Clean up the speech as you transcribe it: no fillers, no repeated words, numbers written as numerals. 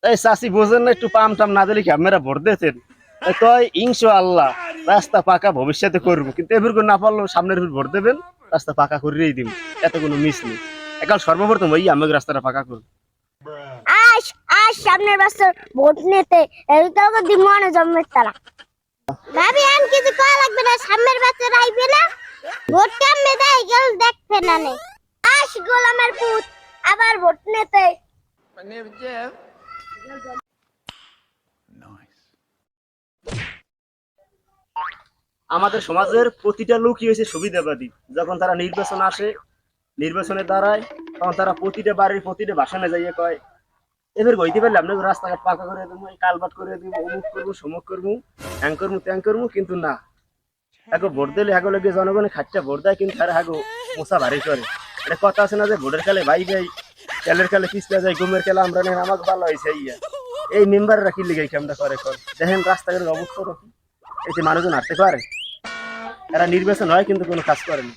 এই চাষি বোঝেন না, একটু পাম টাম না দিলে কি আপনারা ভোট দিয়েছেন? কয় ইনশাআল্লাহ রাস্তা পাকা ভবিষ্যতে করবো, কিন্তু এবার না পারলেও সামনের ভোট দেবেন, রাস্তা পাকা করেই দিব। এত কোনো মিস নেই। একাল সর্বপ্রথম ওই আমাকে রাস্তাটা পাকা করবো। আস আস সামনের বছর ভোট নিতে এইটাও দিমনে জন্মের তারা ভাবি আন কিছু কয়া লাগবে না, সামনের বছর আইবে না, ভোট কেমনে দেয় গেল দেখবে না নে। আস গোলামের পুত আবার ভোট নিতে। আমাদের সমাজের প্রতিটা লোকই হয়েছে সুবিধাবাদী। যখন তারা নির্বাচন আসে, নির্বাচনে দাঁড়ায়, তখন তারা প্রতিটা বাড়ির প্রতিটা ভাষণে যাইয়ে কয় এবার হইতে পারলে আপনাকে রাস্তাঘাট পাকা করে দেবো, কালবাট করে দিব, অমুক করবো সমুক করবো, হ্যাং করবো ত্যাং করবো। কিন্তু না, এখন ভোট দিলে হাগো লাগে জনগণের খাটটা ভোট দেয়, কিন্তু তারা হাগো মোছা ভারী করে। এটা কথা আছে না যে ভোটের কালে ভাই ভাই, তেলের কালে পিছলে যায়, ঘুমের কালে আমরা নেন, আমাকে ভালো হয়েছে ইয়া। এই মেম্বাররা কি লিগে কামটা করে কর দেখেন রাস্তাঘাটের অবস্থা কি, এই যে মানুষজন হাঁটতে পারে, এরা নির্বাচন হয় কিন্তু কোনো কাজ করে না।